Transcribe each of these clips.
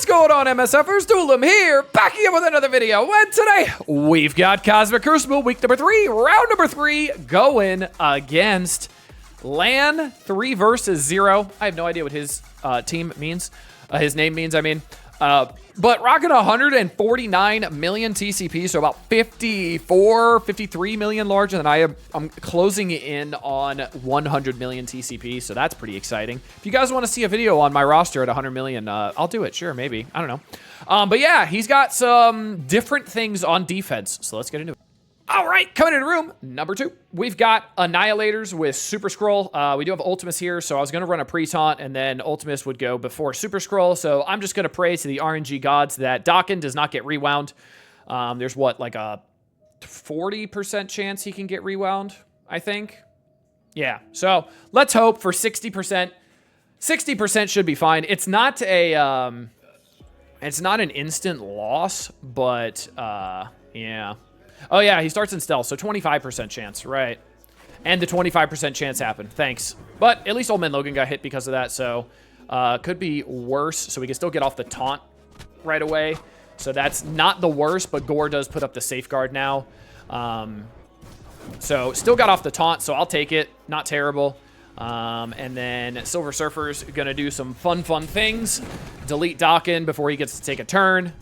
going on, MSFers? Doolum here, back again with another video. And today, we've got Cosmic Crucible week number 3, round number 3, going against Lan 3 versus 0. I have no idea what his team means. His name means, I mean. But rocking 149 million TCP, so about 54, 53 million larger than I am. I'm closing in on 100 million TCP, so that's pretty exciting. If you guys want to see a video on my roster at 100 million, I'll do it. Sure, maybe. I don't know. But yeah, he's got some different things on defense, so let's get into it. All right, coming into room number 2, we've got Annihilators with Super Scroll. We do have Ultimus here, so I was going to run a pre-taunt, and then Ultimus would go before Super Scroll, so I'm just going to pray to the RNG gods that Dokken does not get rewound. There's what, like a 40% chance he can get rewound, I think? Yeah, so let's hope for 60%. 60% should be fine. It's not an instant loss, but yeah. Oh, yeah, he starts in stealth, so 25% chance, right. And the 25% chance happened. Thanks. But at least Old Man Logan got hit because of that, so could be worse. So we can still get off the taunt right away. So that's not the worst, but Gore does put up the safeguard now. So still got off the taunt, so I'll take it. Not terrible. And then Silver Surfer's going to do some fun things. Delete Dokken before he gets to take a turn.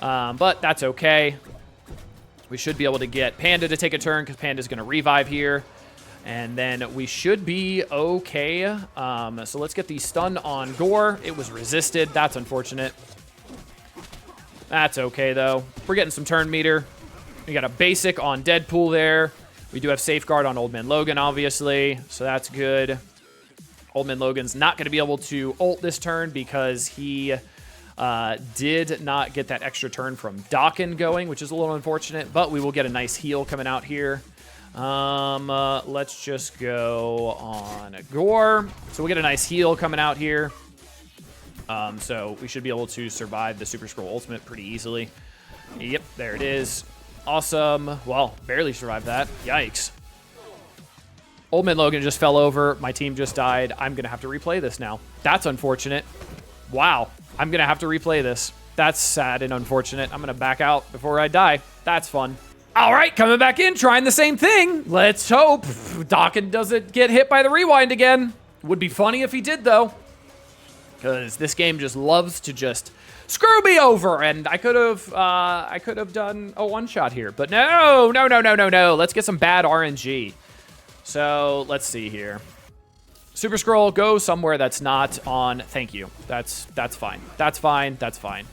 But that's okay. We should be able to get Panda to take a turn because Panda's going to revive here. And then we should be okay. So let's get the stun on Gore. It was resisted. That's unfortunate. That's okay, though. We're getting some turn meter. We got a basic on Deadpool there. We do have Safeguard on Old Man Logan, obviously. So that's good. Old Man Logan's not going to be able to ult this turn because he... did not get that extra turn from Dokken going, which is a little unfortunate, but we will get a nice heal coming out here. Let's just go on Gore. So we'll get a nice heal coming out here. So we should be able to survive the Super Scroll Ultimate pretty easily. Yep, there it is. Awesome. Well, barely survived that. Yikes. Old Man Logan just fell over. My team just died. I'm going to have to replay this now. That's unfortunate. Wow. I'm going to have to replay this. That's sad and unfortunate. I'm going to back out before I die. That's fun. All right, coming back in, trying the same thing. Let's hope Dokken doesn't get hit by the rewind again. Would be funny if he did, though. Because this game just loves to just screw me over. And I could have done a one-shot here. But no. Let's get some bad RNG. So let's see here. Super Scroll, go somewhere that's not on. Thank you. That's fine. That's fine. That's fine.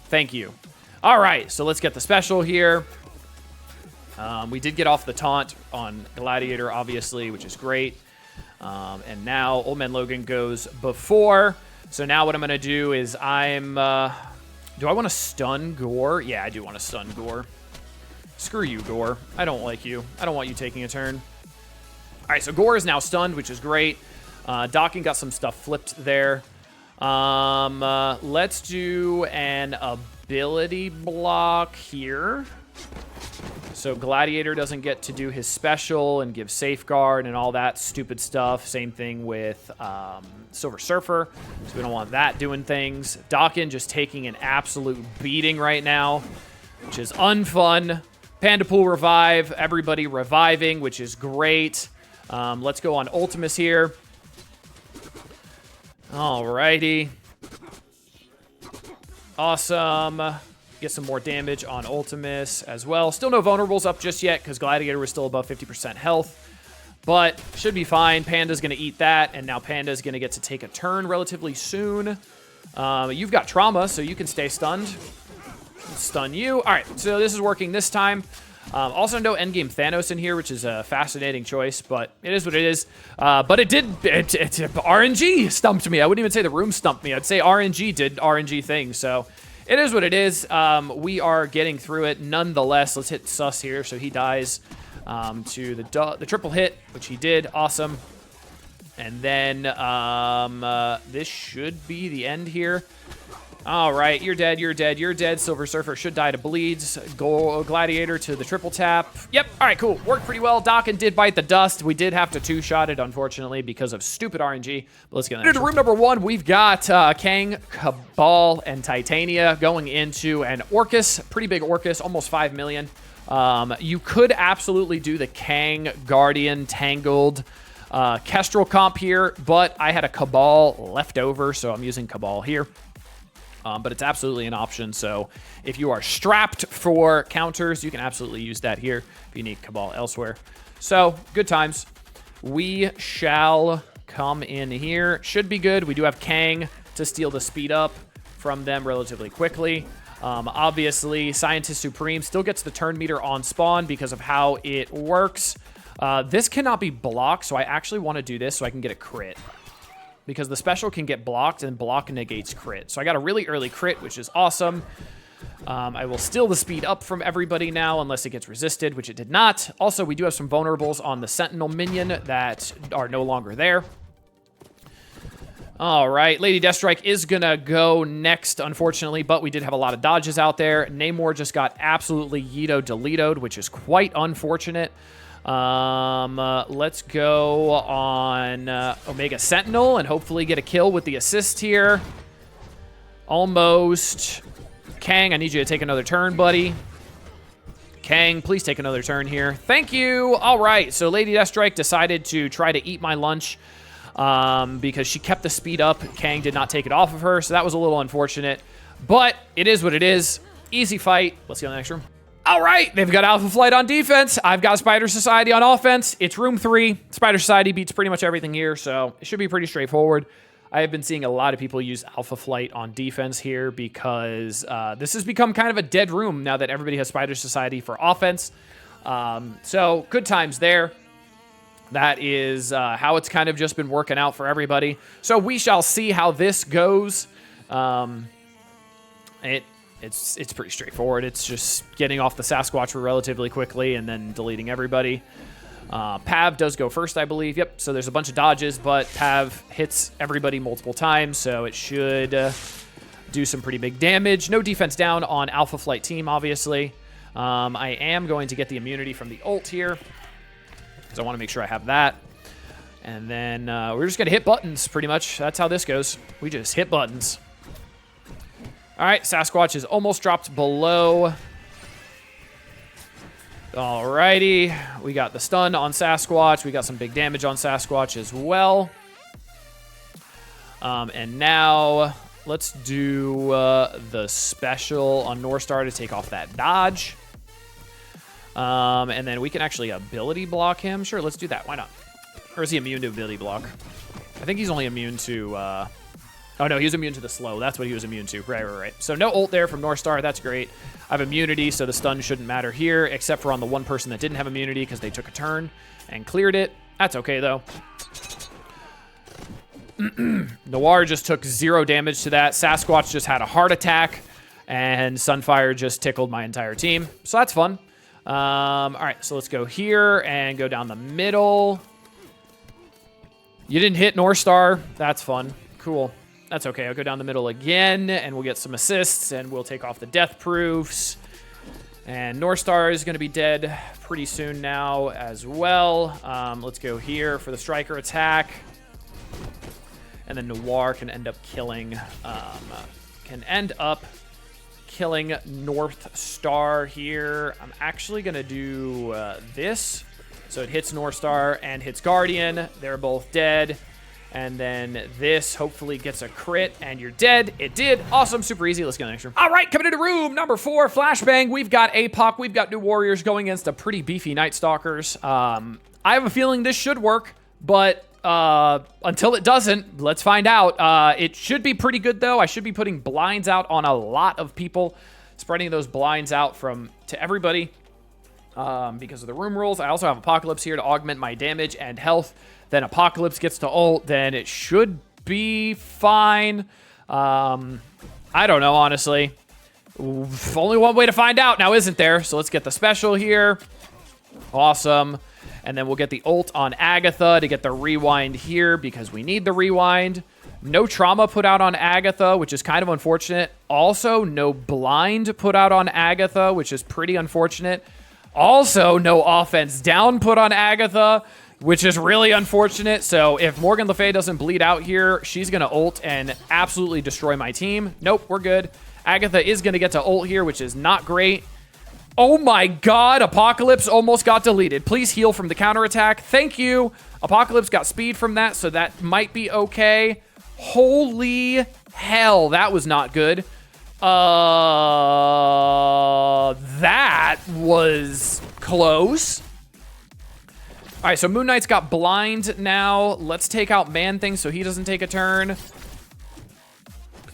Thank you. All right, so let's get the special here. We did get off the taunt on Gladiator, obviously, which is great. And now Old Man Logan goes before. So now what I'm going to do is do I want to stun Gore? Yeah, I do want to stun Gore. Screw you, Gore. I don't like you. I don't want you taking a turn. All right, so Gore is now stunned, which is great. Dokken got some stuff flipped there. Let's do an ability block here. So Gladiator doesn't get to do his special and give Safeguard and all that stupid stuff. Same thing with Silver Surfer. So we don't want that doing things. Dokken just taking an absolute beating right now, which is unfun. Panda Pool revive. Everybody reviving, which is great. Let's go on Ultimus here. Alrighty. Awesome. Get some more damage on Ultimus as well. Still no vulnerables up just yet because Gladiator was still above 50% health. But should be fine. Panda's going to eat that. And now Panda's going to get to take a turn relatively soon. You've got trauma, so you can stay stunned. Stun you. All right, so this is working this time. Also no endgame Thanos in here, which is a fascinating choice, but it is what it is. But it RNG stumped me. I wouldn't even say the room stumped me. I'd say RNG did RNG things, so it is what it is. We are getting through it nonetheless. Let's hit Sus here so he dies to the triple hit, which he did. Awesome. And then this should be the end here. All right, you're dead, you're dead, you're dead. Silver Surfer should die to bleeds. Gladiator to the triple tap. Yep, all right, cool. Worked pretty well. Dokken did bite the dust. We did have to two-shot it, unfortunately, because of stupid RNG. But let's get into room number 1. We've got Kang, Cabal, and Titania going into an Orcus. Pretty big Orcus, almost 5 million. You could absolutely do the Kang, Guardian, Tangled, Kestrel comp here, but I had a Cabal left over, so I'm using Cabal here. But it's absolutely an option, so if you are strapped for counters, you can absolutely use that here if you need Cabal elsewhere. So, good times. We shall come in here. Should be good. We do have Kang to steal the speed up from them relatively quickly. Obviously, Scientist Supreme still gets the turn meter on spawn because of how it works. This cannot be blocked, so I actually want to do this so I can get a crit. Because the special can get blocked, and block negates crit. So I got a really early crit, which is awesome. I will steal the speed up from everybody now, unless it gets resisted, which it did not. Also, we do have some vulnerables on the Sentinel minion that are no longer there. All right, Lady Deathstrike is going to go next, unfortunately, but we did have a lot of dodges out there. Namor just got absolutely yeeto-deletoed, which is quite unfortunate. Let's go on Omega Sentinel and hopefully get a kill with the assist here. Almost. Kang, I need you to take another turn, buddy. Kang, please take another turn here. Thank you. All right, so Lady Deathstrike decided to try to eat my lunch because she kept the speed up. Kang did not take it off of her, so that was a little unfortunate. But it is what it is. Easy fight. Let's go to the next room. All right, they've got Alpha Flight on defense. I've got Spider Society on offense. It's room 3. Spider Society beats pretty much everything here, so it should be pretty straightforward. I have been seeing a lot of people use Alpha Flight on defense here because this has become kind of a dead room now that everybody has Spider Society for offense. So good times there. That is how it's kind of just been working out for everybody. So we shall see how this goes. It's pretty straightforward. It's just getting off the Sasquatch relatively quickly and then deleting everybody. Pav does go first, I believe. Yep, so there's a bunch of dodges, but Pav hits everybody multiple times, so it should do some pretty big damage. No defense down on Alpha Flight team, obviously. I am going to get the immunity from the ult here, because I want to make sure I have that. And then we're just going to hit buttons, pretty much. That's how this goes. We just hit buttons. All right, Sasquatch is almost dropped below. Alrighty, we got the stun on Sasquatch. We got some big damage on Sasquatch as well. And now let's do the special on Northstar to take off that dodge. And then we can actually ability block him. Sure, let's do that. Why not? Or is he immune to ability block? I think he's only immune to... Oh, no, he was immune to the slow. That's what he was immune to. Right. So no ult there from Northstar. That's great. I have immunity, so the stun shouldn't matter here, except for on the one person that didn't have immunity because they took a turn and cleared it. That's okay, though. Noir just took 0 damage to that. Sasquatch just had a heart attack, and Sunfire just tickled my entire team. So that's fun. All right, so let's go here and go down the middle. You didn't hit Northstar. That's fun. Cool. That's okay. I'll go down the middle again, and we'll get some assists, and we'll take off the death proofs. And Northstar is going to be dead pretty soon now as well. Let's go here for the striker attack. And then Noir can end up killing... Northstar here. I'm actually going to do this. So it hits Northstar and hits Guardian. They're both dead. And then this hopefully gets a crit, and you're dead. It did. Awesome. Super easy. Let's go to the next room. All right, coming into room number 4, Flashbang. We've got APOC. We've got New Warriors going against a pretty beefy Nightstalkers. I have a feeling this should work, but until it doesn't, let's find out. It should be pretty good, though. I should be putting blinds out on a lot of people, spreading those blinds out to everybody because of the room rules. I also have Apocalypse here to augment my damage and health. Then Apocalypse gets to ult, then it should be fine. I don't know, honestly. Only one way to find out now, isn't there? So let's get the special here. Awesome. And then we'll get the ult on Agatha to get the rewind here because we need the rewind. No trauma put out on Agatha, which is kind of unfortunate. Also, no blind put out on Agatha, which is pretty unfortunate. Also, no offense down put on Agatha, which is really unfortunate. So if Morgan Le Fay doesn't bleed out here, she's going to ult and absolutely destroy my team. Nope, we're good. Agatha is going to get to ult here, which is not great. Oh my god, Apocalypse almost got deleted. Please heal from the counterattack. Thank you. Apocalypse got speed from that, so that might be okay. Holy hell, that was not good. That was close. All right, so Moon Knight's got blind now. Let's take out Man-Thing so he doesn't take a turn.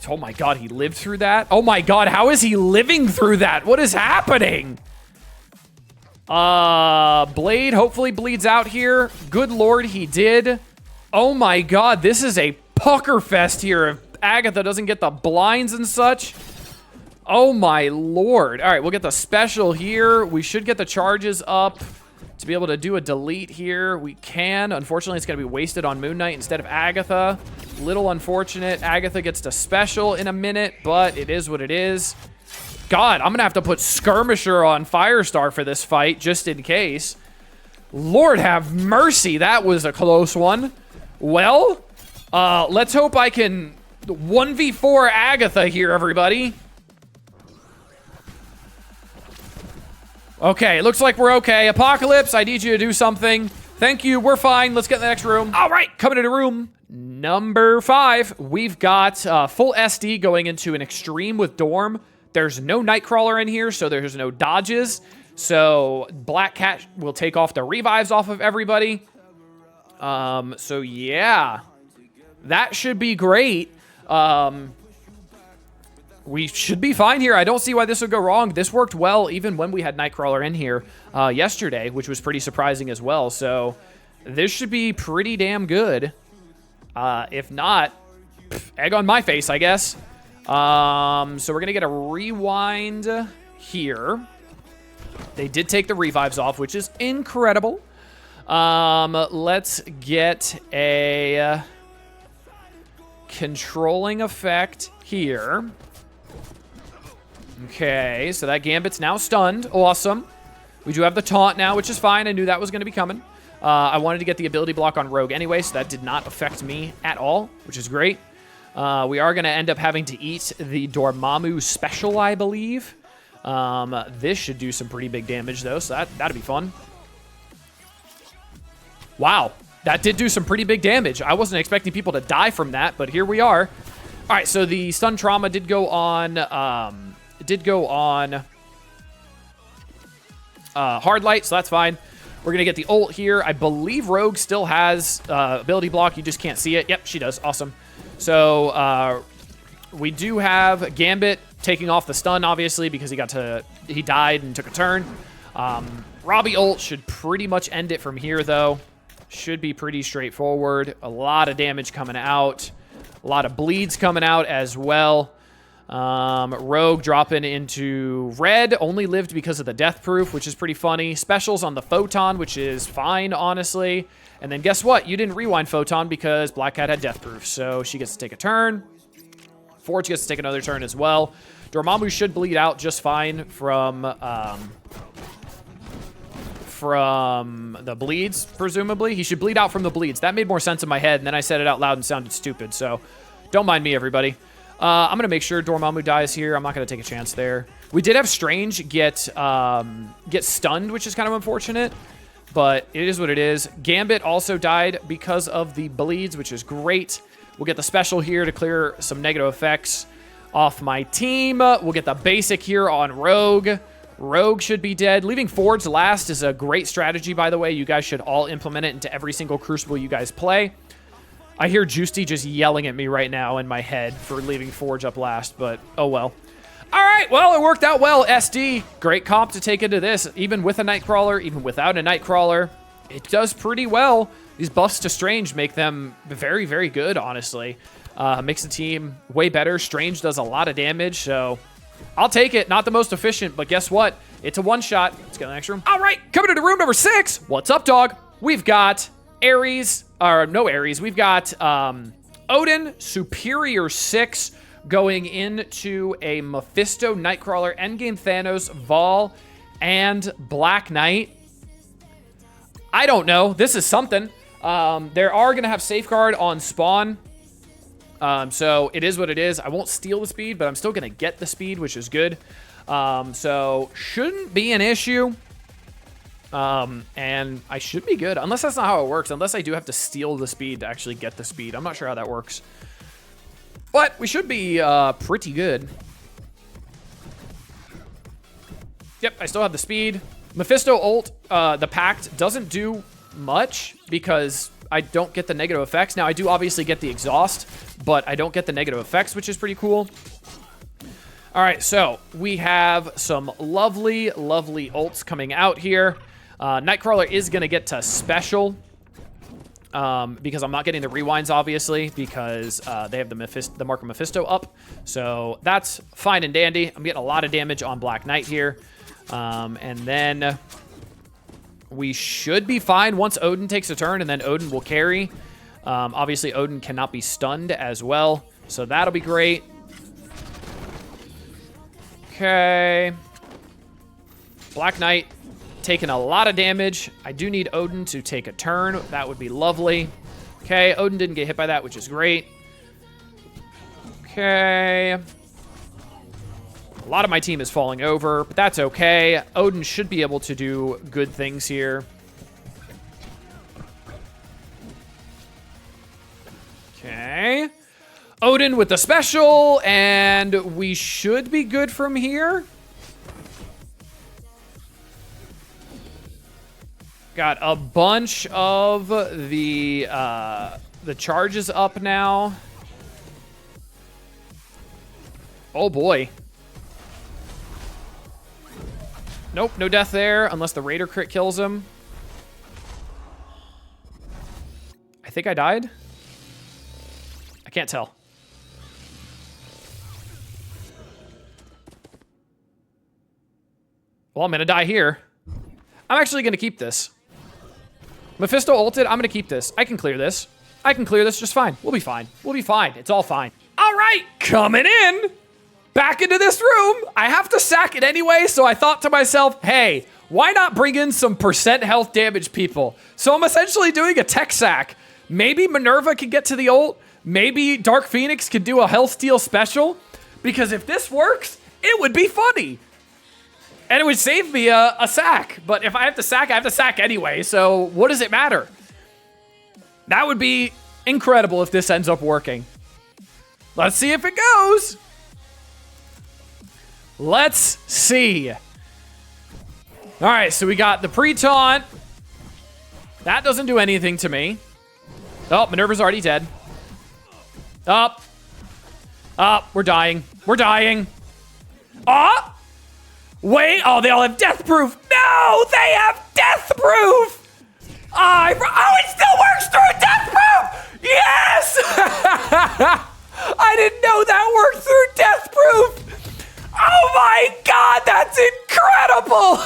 Oh my god, he lived through that? Oh my god, how is he living through that? What is happening? Blade hopefully bleeds out here. Good lord, he did. Oh my god, this is a pucker fest here if Agatha doesn't get the blinds and such. Oh my lord. All right, we'll get the special here. We should get the charges up to be able to do a delete here. We can. Unfortunately, it's going to be wasted on Moon Knight instead of Agatha. Little unfortunate. Agatha gets to special in a minute, but it is what it is. God, I'm going to have to put Skirmisher on Firestar for this fight, just in case. Lord have mercy. That was a close one. Well, let's hope I can 1v4 Agatha here, everybody. Okay, it looks like we're okay. Apocalypse, I need you to do something. Thank you, we're fine. Let's get in the next room. All right, coming into room number 5. We've got full SD going into an extreme with Dorm. There's no Nightcrawler in here, so there's no dodges. So Black Cat will take off the revives off of everybody. So yeah, that should be great. We should be fine here. I don't see why this would go wrong. This worked well even when we had Nightcrawler in here yesterday, which was pretty surprising as well. So this should be pretty damn good. If not, egg on my face, I guess. So we're going to get a rewind here. They did take the revives off, which is incredible. Let's get a controlling effect here. Okay, so that Gambit's now stunned. Awesome. We do have the taunt now, which is fine. I knew that was going to be coming. I wanted to get the ability block on Rogue anyway, so that did not affect me at all, which is great. We are going to end up having to eat the Dormammu special, I believe. This should do some pretty big damage, though, so that'd be fun. Wow, that did do some pretty big damage. I wasn't expecting people to die from that, but here we are. All right, so the stun trauma did go on... hard light, so that's fine. We're going to get the ult here. I believe Rogue still has ability block. You just can't see it. Yep, she does. Awesome. So we do have Gambit taking off the stun, obviously, because he died and took a turn. Robbie ult should pretty much end it from here, though. Should be pretty straightforward. A lot of damage coming out. A lot of bleeds coming out as well. Rogue dropping into red, only lived because of the death proof, which is pretty funny. Specials on the Photon, which is fine, honestly. And then guess what? You didn't rewind Photon because Black Cat had death proof, so she gets to take a turn. Forge gets to take another turn as well. Dormammu should bleed out just fine from the bleeds, presumably. He should bleed out from the bleeds. That made more sense in my head, and then I said it out loud and sounded stupid, so don't mind me, everybody. I'm going to make sure Dormammu dies here. I'm not going to take a chance there. We did have Strange get stunned, which is kind of unfortunate, but it is what it is. Gambit also died because of the bleeds, which is great. We'll get the special here to clear some negative effects off my team. We'll get the basic here on Rogue. Rogue should be dead. Leaving Forge last is a great strategy, by the way. You guys should all implement it into every single Crucible you guys play. I hear Juicy just yelling at me right now in my head for leaving Forge up last, but oh well. All right, well, it worked out well. SD, great comp to take into this. Even with a Nightcrawler, even without a Nightcrawler, it does pretty well. These buffs to Strange make them very, very good, honestly. Makes the team way better. Strange does a lot of damage, so I'll take it. Not the most efficient, but guess what? It's a one-shot. Let's go to the next room. All right, coming into room number 6. What's up, dog? We've got Ares, or no Ares. We've got Odin, Superior 6, going into a Mephisto, Nightcrawler, Endgame Thanos, Vol, and Black Knight. I don't know. This is something. They are going to have Safeguard on spawn. So it is what it is. I won't steal the speed, but I'm still going to get the speed, which is good. So shouldn't be an issue. And I should be good, unless that's not how it works. Unless I do have to steal the speed to actually get the speed. I'm not sure how that works. But we should be pretty good. Yep, I still have the speed. Mephisto ult, the Pact, doesn't do much because I don't get the negative effects. Now, I do obviously get the exhaust, but I don't get the negative effects, which is pretty cool. All right, so we have some lovely, lovely ults coming out here. Nightcrawler is going to get to special because I'm not getting the rewinds, obviously, because they have the Mark of Mephisto up. So that's fine and dandy. I'm getting a lot of damage on Black Knight here. And then we should be fine once Odin takes a turn, and then Odin will carry. Obviously, Odin cannot be stunned as well, so that'll be great. Okay. Black Knight taking a lot of damage. I do need Odin to take a turn. That would be lovely. Okay, Odin didn't get hit by that, which is great. Okay. A lot of my team is falling over, but that's okay. Odin should be able to do good things here. Okay. Odin with the special, and we should be good from here. Got a bunch of the charges up now. Oh boy. Nope, no death there, unless the Raider crit kills him. I think I died. I can't tell. Well, I'm gonna die here. I'm actually gonna keep this. Mephisto ulted, I'm gonna keep this. I can clear this. I can clear this just fine. We'll be fine. We'll be fine. It's all fine. All right, coming in. Back into this room. I have to sack it anyway, so I thought to myself, hey, why not bring in some percent health damage people? So I'm essentially doing a tech sack. Maybe Minerva can get to the ult. Maybe Dark Phoenix could do a health steal special. Because if this works, it would be funny. And it would save me a sack. But if I have to sack, I have to sack anyway. So what does it matter? That would be incredible if this ends up working. Let's see if it goes. Let's see. All right, so we got the pre-taunt. That doesn't do anything to me. Oh, Minerva's already dead. Up. Up. We're dying. We're dying. Oh! Wait. Oh, they all have death proof. No, they have death proof. Oh, it still works through death proof. Yes. I didn't know that worked through death proof. Oh my God, that's incredible.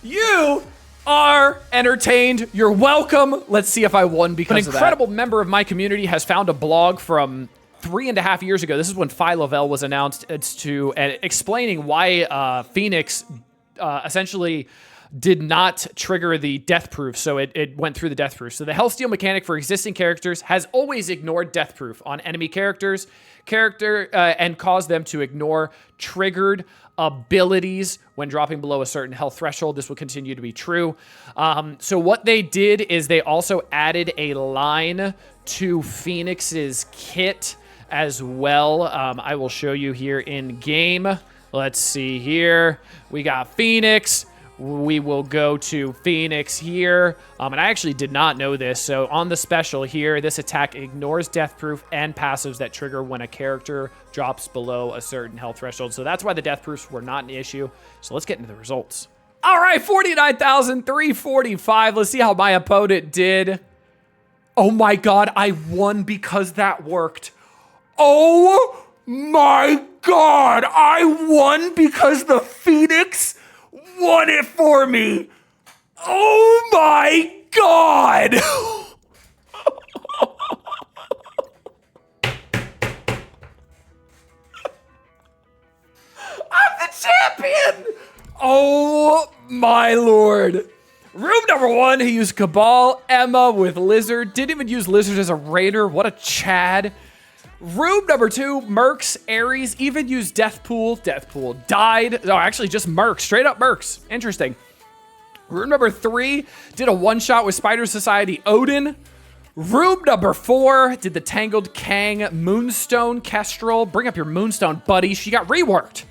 You are entertained. You're welcome. Let's see if I won because of that. An incredible member of my community has found a blog from 3.5 years ago. This is when Phylovel was announced. It's to explaining why Phoenix essentially did not trigger the death proof, so it went through the death proof. So the health steal mechanic for existing characters has always ignored death proof on enemy characters and caused them to ignore triggered abilities when dropping below a certain health threshold. This will continue to be true. So what they did is they also added a line to Phoenix's kit as well. I will show you here in game. Let's see here. We got Phoenix. We will go to Phoenix here. And I actually did not know this. So on the special here, this attack ignores death proof and passives that trigger when a character drops below a certain health threshold. So that's why the death proofs were not an issue. So let's get into the results. All right, 49,345. Let's see how my opponent did. Oh my God, I won because that worked. Oh my God, I won because the Phoenix won it for me. Oh my God! I'm the champion! Oh my lord. Room number 1, he used Cabal, Emma with Lizard. Didn't even use Lizard as a Raider. What a Chad. Room number 2, Mercs, Ares, even used Deathpool. Deathpool died. Oh, actually just Mercs, straight up Mercs. Interesting. Room number 3, did a one-shot with Spider Society, Odin. Room number 4, did the Tangled Kang, Moonstone, Kestrel. Bring up your Moonstone, buddy. She got reworked.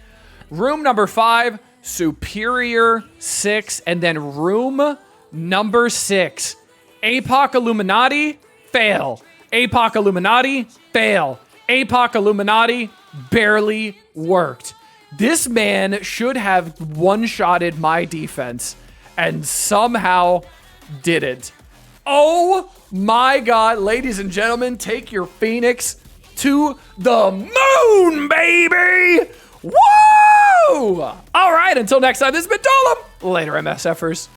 Room number 5, Superior 6, and then room number 6, APOC Illuminati, fail. APOC Illuminati, fail. APOC Illuminati, barely worked. This man should have one-shotted my defense and somehow didn't. Oh my God, ladies and gentlemen, take your Phoenix to the moon, baby! Woo! All right, until next time, this has been Dolem. Later, MSFers.